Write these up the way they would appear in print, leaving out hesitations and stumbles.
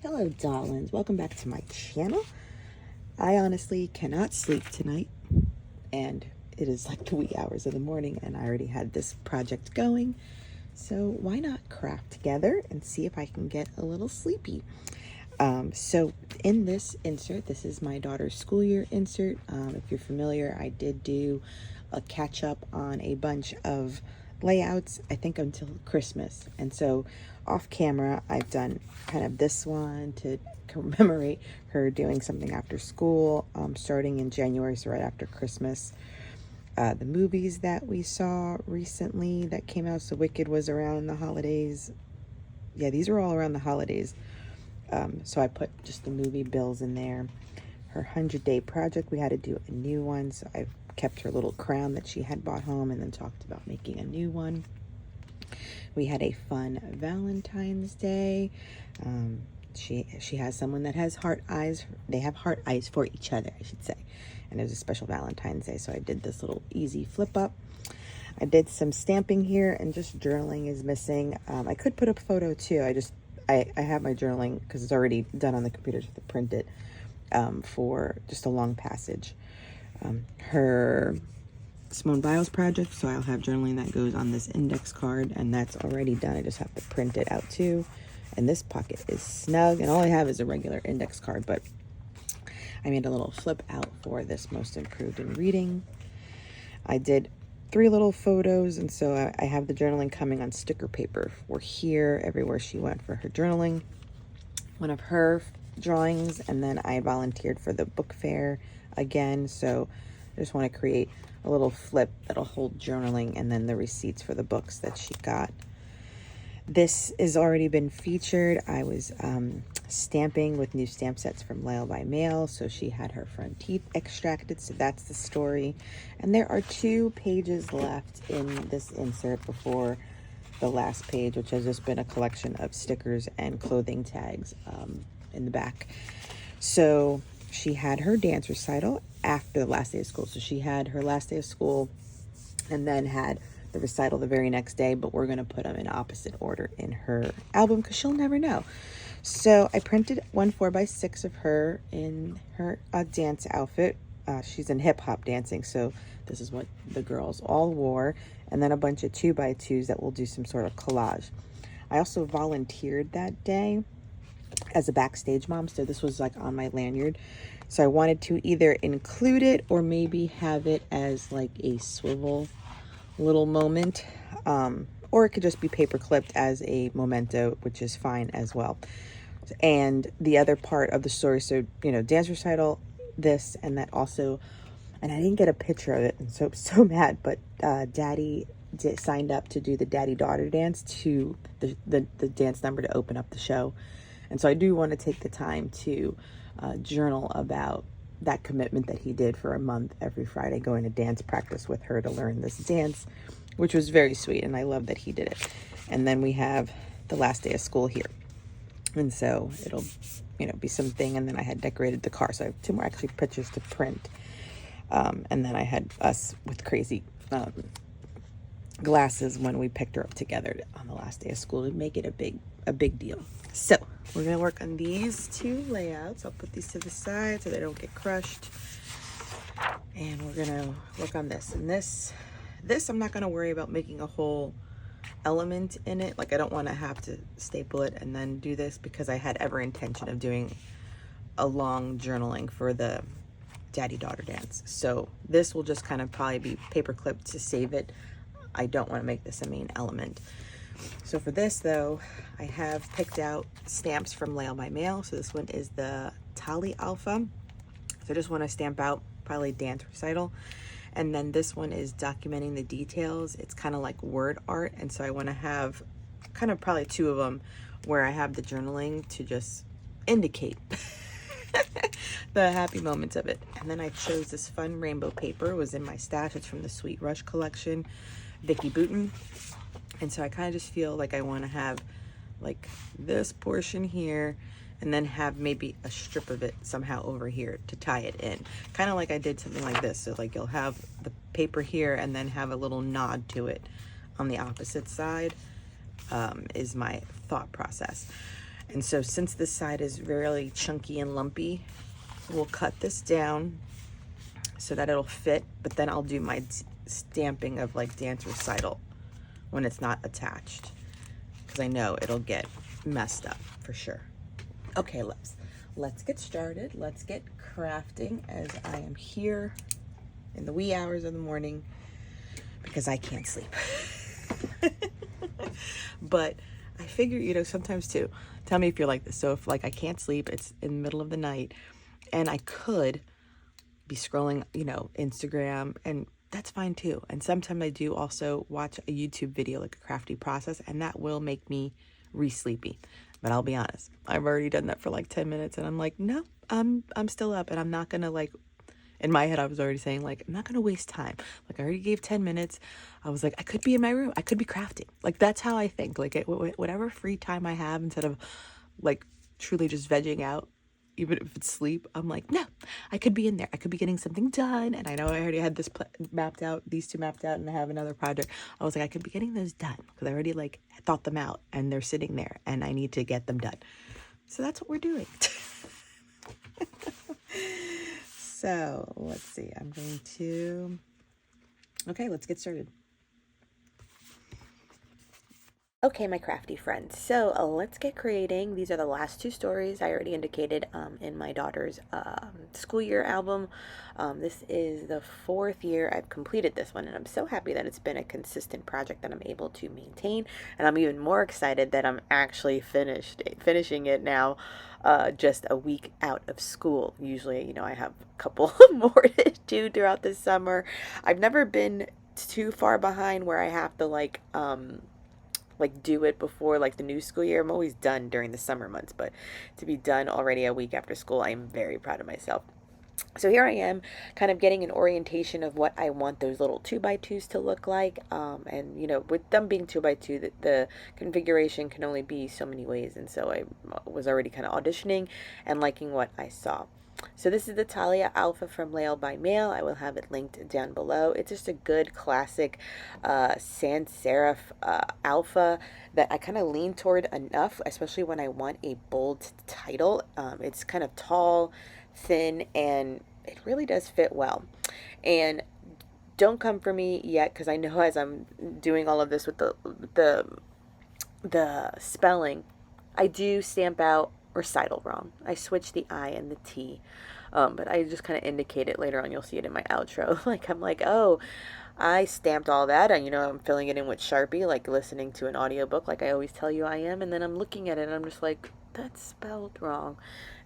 Hello darlings, welcome back to my channel. I honestly cannot sleep tonight and it is like the wee hours of the morning and I already had this project going. So why not craft together and see if I can get a little sleepy. So in this insert, this is my daughter's school year insert. If you're familiar, I did do a catch up on a bunch of layouts, I think until Christmas. And so off camera, I've done kind of this one to commemorate her doing something after school, starting in January, so right after Christmas. The movies that we saw recently that came out, so Wicked was around the holidays. Yeah, these are all around the holidays. So I put just the movie bills in there. Her 100-day project, we had to do a new one, so I kept her little crown that she had bought home and then talked about making a new one. We had a fun Valentine's Day. She has someone that has heart eyes. They have heart eyes for each other, I should say. And it was a special Valentine's Day, so I did this little easy flip up. I did some stamping here, and just journaling is missing. I could put up a photo too. I have my journaling because it's already done on the computer, just to print it for just a long passage. Her Simone Biles project, so I'll have journaling that goes on this index card, and that's already done. I just have to print it out too. And this pocket is snug, and all I have is a regular index card, but I made a little flip out for this most improved in reading. I did 3 little photos, and so I have the journaling coming on sticker paper for here, everywhere she went for her journaling. One of her drawings, and then I volunteered for the book fair again, so I just want to create a little flip that'll hold journaling and then the receipts for the books that she got. This has already been featured. I was stamping with new stamp sets from Layle By Mail, so she had her front teeth extracted, so that's the story. And there are 2 pages left in this insert before the last page, which has just been a collection of stickers and clothing tags in the back. So she had her dance recital after the last day of school. So she had her last day of school and then had the recital the very next day, but we're going to put them in opposite order in her album because she'll never know. So I printed 1 4x6 of her in her dance outfit. She's in hip hop dancing, so this is what the girls all wore, and then a bunch of 2x2s that will do some sort of collage. I also volunteered that day as a backstage mom, so this was like on my lanyard. So I wanted to either include it or maybe have it as like a swivel little moment, or it could just be paper clipped as a memento, which is fine as well. And the other part of the story, so dance recital, this and that also, and I didn't get a picture of it, and so mad, but Daddy signed up to do the daddy-daughter dance to the dance number to open up the show. And so I do want to take the time to journal about that commitment that he did for a month every Friday, going to dance practice with her to learn this dance, which was very sweet, and I love that he did it. And then we have the last day of school here, and so it'll be something. And then I had decorated the car, so I have 2 more actually pictures to print. And then I had us with crazy glasses when we picked her up together on the last day of school to make it a big deal. So we're gonna work on these 2 layouts. I'll put these to the side so they don't get crushed, and we're gonna work on this. And this I'm not gonna worry about making a whole element in it. Like, I don't want to have to staple it and then do this, because I had every intention of doing a long journaling for the daddy-daughter dance. So this will just kind of probably be paper clipped to save it. I don't want to make this a main element. So for this though, I have picked out stamps from Layle By Mail. So this one is the Tally Alpha. So I just want to stamp out probably dance recital. And then this one is documenting the details. It's kind of like word art. And so I want to have kind of probably 2 of them where I have the journaling to just indicate the happy moments of it. And then I chose this fun rainbow paper. It was in my stash. It's from the Sweet Rush collection, Vicky Bouton. And so I kind of just feel like I want to have like this portion here, and then have maybe a strip of it somehow over here to tie it in. Kind of like I did something like this. So like you'll have the paper here and then have a little nod to it on the opposite side, is my thought process. And so since this side is really chunky and lumpy, we'll cut this down so that it'll fit, but then I'll do my stamping of like dance recital when it's not attached, because I know it'll get messed up for sure. Okay, let's get started. Let's get crafting, as I am here in the wee hours of the morning because I can't sleep. But I figure, you know, sometimes too, tell me if you're like this. So if like I can't sleep, it's in the middle of the night, and I could be scrolling, you know, Instagram, and that's fine too. And sometimes I do also watch a YouTube video, like a crafty process, and that will make me re-sleepy. But I'll be honest, I've already done that for like 10 minutes and I'm like, no, I'm still up, and I'm not gonna, like, in my head I was already saying, like, I'm not gonna waste time. Like, I already gave 10 minutes. I was like, I could be in my room, I could be crafting. Like, that's how I think. Like, whatever free time I have, instead of like truly just vegging out, even if it's sleep, I'm like, no, I could be in there. I could be getting something done. And I know I already had this mapped out, these two mapped out, and I have another project. I was like, I could be getting those done because I already like thought them out and they're sitting there and I need to get them done. So that's what we're doing. So let's see, I'm going to, okay, let's get started. Okay, my crafty friends, so let's get creating. These are the last two stories I already indicated in my daughter's school year album. This is the 4th year I've completed this one, and I'm so happy that it's been a consistent project that I'm able to maintain, and I'm even more excited that I'm actually finishing it now, just a week out of school. Usually, you know, I have a couple more to do throughout the summer. I've never been too far behind where I have to like do it before like the new school year. I'm always done during the summer months, but to be done already a week after school, I am very proud of myself. So here I am kind of getting an orientation of what I want those little 2x2s to look like. And you know, with them being 2x2, the configuration can only be so many ways. And so I was already kind of auditioning and liking what I saw. So this is the Talia Alpha from Layle By Mail. I will have it linked down below. It's just a good classic sans serif alpha that I kind of lean toward enough, especially when I want a bold title. It's kind of tall, thin, and it really does fit well. And don't come for me yet, because I know as I'm doing all of this with the spelling, I do stamp out recital wrong. I switch the I and the T, but I just kind of indicate it later on. You'll see it in my outro. Like, I'm like, oh, I stamped all that, and you know, I'm filling it in with Sharpie, like listening to an audiobook, like I always tell you I am, and then I'm looking at it and I'm just like, that's spelled wrong.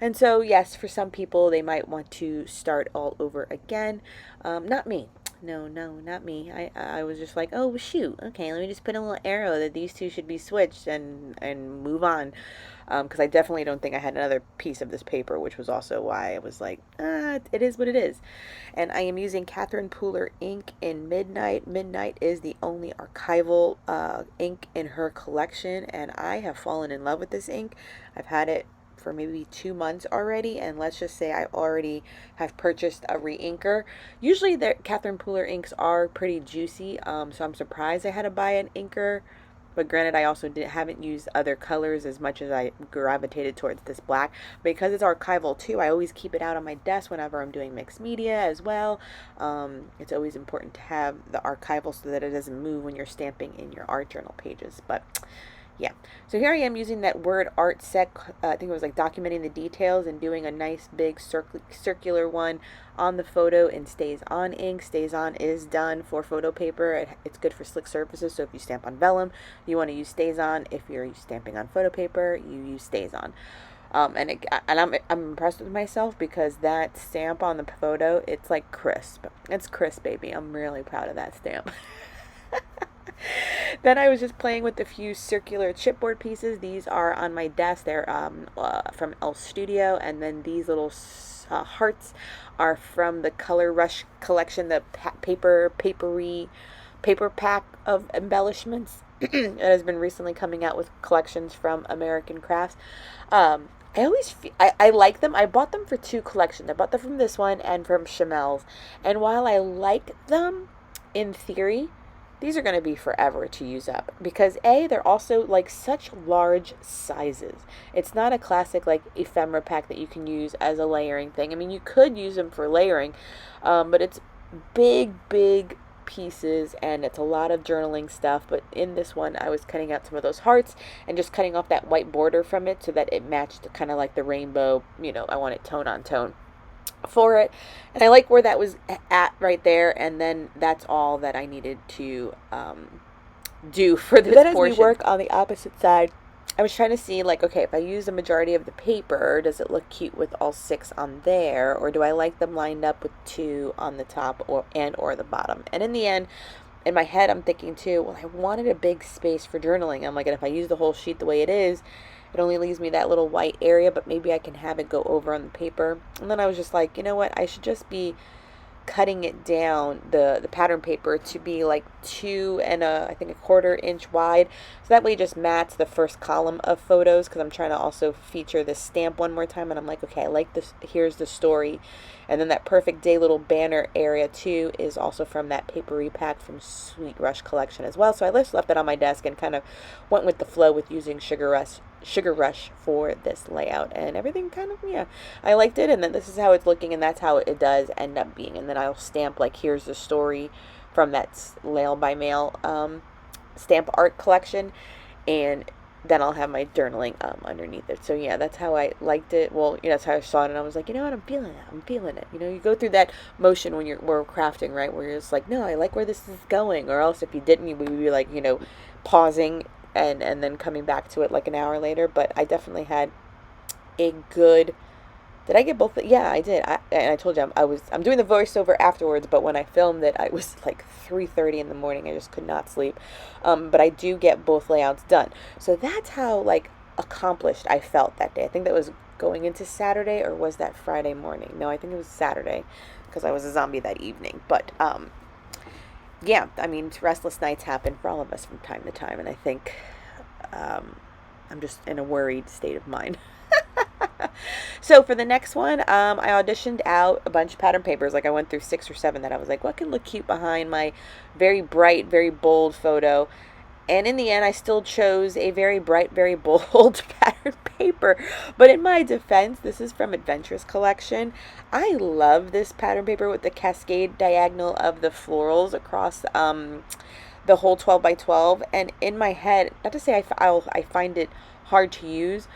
And so yes, for some people they might want to start all over again. Not me. No, not me. I was just like, oh, shoot, okay, let me just put a little arrow that these two should be switched and move on. Because I definitely don't think I had another piece of this paper, which was also why I was like, it is what it is. And I am using Catherine Pooler ink in Midnight. Midnight is the only archival ink in her collection, and I have fallen in love with this ink. I've had it for maybe 2 months already, and let's just say I already have purchased a re-inker. Usually the Catherine Pooler inks are pretty juicy, so I'm surprised I had to buy an inker. But granted, I also haven't used other colors as much as I gravitated towards this black. Because it's archival too, I always keep it out on my desk whenever I'm doing mixed media as well. It's always important to have the archival so that it doesn't move when you're stamping in your art journal pages. But yeah, so here I am using that word art set. I think it was like documenting the details and doing a nice big circular one on the photo in Stays On ink. Stays On is done for photo paper. It's good for slick surfaces, so if you stamp on vellum, you want to use Stays On. If you're stamping on photo paper, you use Stays On. And I'm impressed with myself because that stamp on the photo, it's like crisp. It's crisp, baby. I'm really proud of that stamp. Then I was just playing with a few circular chipboard pieces. These are on my desk. They're from ColorRush Studio, and then these little hearts are from the ColorRush collection, the paper pack of embellishments. It has been recently coming out with collections from American Crafts. I always I like them. I bought them for 2 collections. I bought them from this one and from Chamel's. And while I like them in theory, these are going to be forever to use up, because A, they're also like such large sizes. It's not a classic like ephemera pack that you can use as a layering thing. I mean, you could use them for layering, but it's big pieces, and it's a lot of journaling stuff. But in this one, I was cutting out some of those hearts and just cutting off that white border from it so that it matched kind of like the rainbow, you know, I want it tone on tone for it. And I like where that was at right there, and then that's all that I needed to do for this portion. Then as we work on the opposite side, I was trying to see, like, okay, if I use the majority of the paper, does it look cute with all 6 on there, or do I like them lined up with 2 on the top or the bottom? And in the end, in my head, I'm thinking too, well, I wanted a big space for journaling. I'm like, and if I use the whole sheet the way it is, it only leaves me that little white area, but maybe I can have it go over on the paper. And then I was just like, you know what, I should just be cutting it down, the pattern paper, to be like 2 and I think 1/4 inch wide, so that way it just mats the first column of photos, because I'm trying to also feature this stamp one more time. And I'm like, okay, I like this, here's the story. And then that perfect day little banner area too is also from that paper repack from Sweet Rush collection as well. So I just left it on my desk and kind of went with the flow with using Sugar Rush for this layout, and everything kind of, yeah, I liked it. And then this is how it's looking, and that's how it does end up being. And then I'll stamp like, here's the story from that Layle By Mail stamp art collection, and then I'll have my journaling underneath it. So yeah, that's how I liked it. Well, you know, that's how I saw it, and I was like, you know what, I'm feeling it. You know, you go through that motion when we're crafting, right, where you're just like, no, I like where this is going. Or else if you didn't, you would be like, you know, pausing and then coming back to it like an hour later. But I definitely had a good, did I get both? Yeah, I did. And I told you I'm doing the voiceover afterwards, but when I filmed it, I was like 3:30 in the morning. I just could not sleep. But I do get both layouts done. So that's how like accomplished I felt that day. I think that was going into Saturday, or was that Friday morning? No, I think it was Saturday, because I was a zombie that evening. But yeah, I mean, restless nights happen for all of us from time to time, and I think I'm just in a worried state of mind. So for the next one, I auditioned out a bunch of pattern papers. Like, I went through 6 or 7 that I was like, what can look cute behind my very bright, very bold photo? And in the end, I still chose a very bright, very bold pattern paper. But in my defense, this is from Adventurous Collection. I love this pattern paper with the cascade diagonal of the florals across the whole 12 by 12. And in my head, not to say I find it hard to use,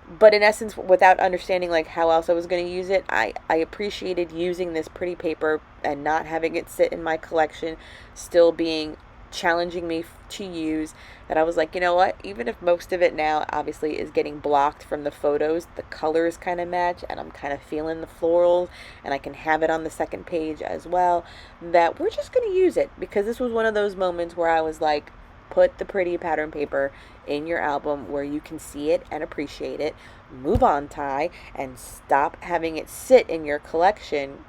but in essence, without understanding like how else I was going to use it, I appreciated using this pretty paper and not having it sit in my collection, still being challenging me to use. That I was like, you know what, even if most of it now obviously is getting blocked from the photos, the colors kind of match, and I'm kind of feeling the florals, and I can have it on the second page as well, that we're just going to use it. Because this was one of those moments where I was like, put the pretty pattern paper in your album where you can see it and appreciate it. Move on, Ty, and stop having it sit in your collection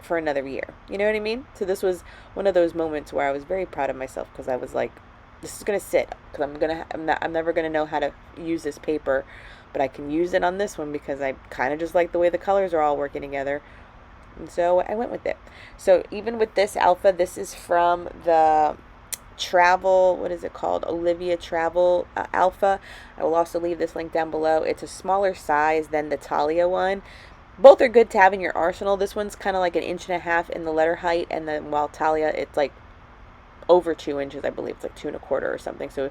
for another year. You know what I mean? So this was one of those moments where I was very proud of myself, because I was like, this is going to sit, because I'm never going to know how to use this paper, but I can use it on this one because I kind of just like the way the colors are all working together. And so I went with it. So even with this alpha, this is from the travel, what is it called, Olivia Travel alpha. I will also leave this link down below. It's a smaller size than the Talia one. Both are good to have in your arsenal. This one's kind of like 1.5 inches in the letter height, and then while Talia, it's like over 2 inches, I believe. It's like 2.25 or something. So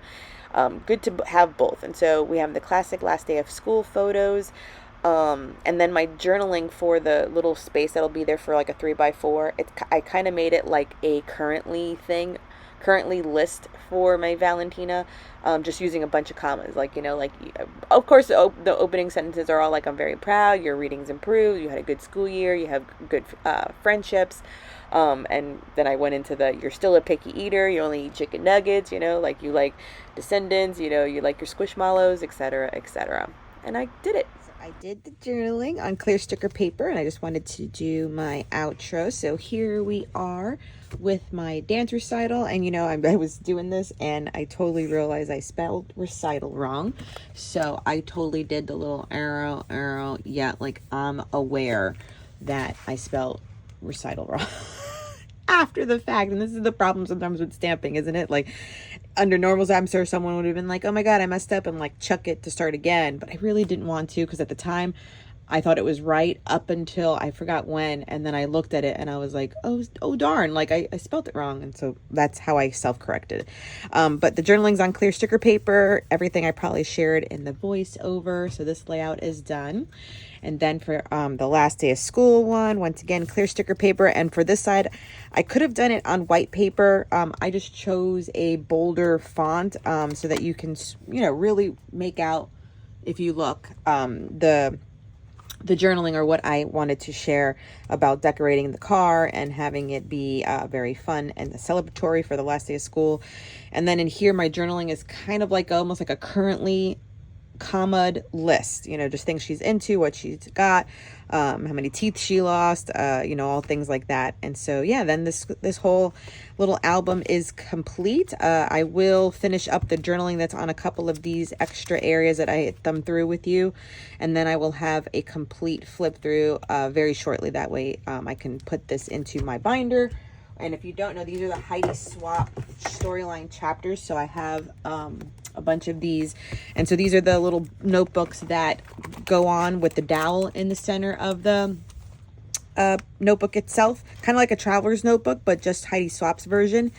good to have both. And so we have the classic last day of school photos, and then my journaling for the little space that'll be there for like a 3x4. I kind of made it like a currently list for my Valentina, just using a bunch of commas, like, you know, like, of course the opening sentences are all like, I'm very proud, your readings improved, you had a good school year, you have good friendships, and then I went into the, you're still a picky eater, you only eat chicken nuggets, you know, like, you like Descendants, you know, you like your Squishmallows, etc., etc. And I did it. I did the journaling on clear sticker paper, and I just wanted to do my outro. So here we are with my dance recital, and you know, I was doing this and I totally realized I spelled recital wrong. So I totally did the little arrow. Yeah, like I'm aware that I spelled recital wrong. after the fact. And this is the problem sometimes with stamping, isn't it? Like, under normals, I'm sure someone would have been like, oh my God, I messed up, and like chuck it to start again. But I really didn't want to, because at the time I thought it was right up until I forgot when. And then I looked at it and I was like, oh darn, like I spelled it wrong. And so that's how I self-corrected. But the journaling's on clear sticker paper, everything I probably shared in the voiceover. So this layout is done. And then for the last day of school one, once again, clear sticker paper. And for this side, I could have done it on white paper. I just chose a bolder font so that you can, really make out, if you look, the journaling, or what I wanted to share about decorating the car and having it be very fun and celebratory for the last day of school. And then in here, my journaling is kind of like almost like a currently commaed list, just things she's into, what she's got, how many teeth she lost, all things like that. And so, yeah, then this whole little album is complete. I will finish up the journaling that's on a couple of these extra areas that I thumbed through with you. And then I will have a complete flip through very shortly. That way I can put this into my binder. And if you don't know, these are the Heidi Swap storyline chapters. So I have a bunch of these. And so these are the little notebooks that go on with the dowel in the center of the notebook itself. Kind of like a traveler's notebook, but just Heidi Swap's version.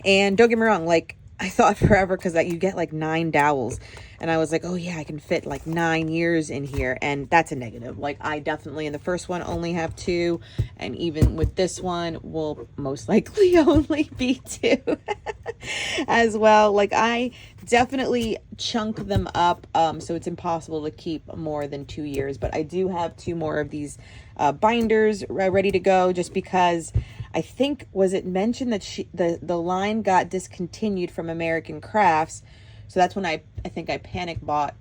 And don't get me wrong, like, I thought forever, because you get like 9 dowels. And I was like, oh yeah, I can fit like 9 years in here. And that's a negative. Like, I definitely in the first one only have 2. And even with this one will most likely only be 2 as well. Like, I definitely chunk them up. So it's impossible to keep more than 2 years. But I do have 2 more of these binders ready to go, just because I think, was it mentioned that the line got discontinued from American Crafts. So that's when I think I panic bought,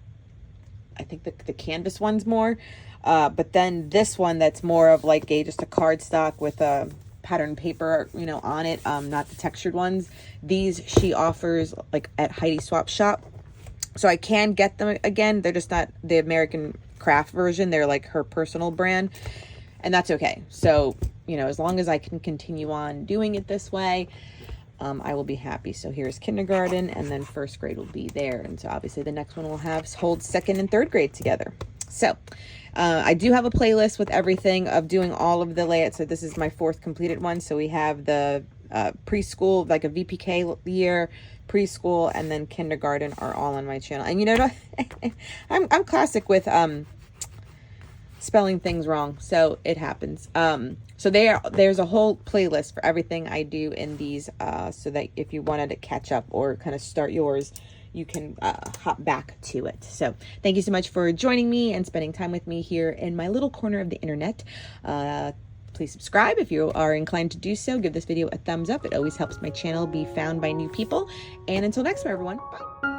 I think the canvas ones more. But then this one that's more of like just a cardstock with a pattern paper, on it. Not the textured ones. These she offers like at Heidi Swap Shop. So I can get them again. They're just not the American Craft version. They're like her personal brand. And that's okay. So, as long as I can continue on doing it this way, I will be happy. So here's kindergarten, and then first grade will be there. And so obviously the next one will hold second and third grade together. So I do have a playlist with everything of doing all of the layouts. So this is my 4th completed one. So we have the preschool, like a VPK year, preschool, and then kindergarten are all on my channel. And I'm classic with spelling things wrong, so it happens. So there's a whole playlist for everything I do in these, so that if you wanted to catch up or kind of start yours, you can hop back to it. So thank you so much for joining me and spending time with me here in my little corner of the internet. Please subscribe if you are inclined to do so. Give this video a thumbs up. It always helps my channel be found by new people. And until next time, everyone, bye.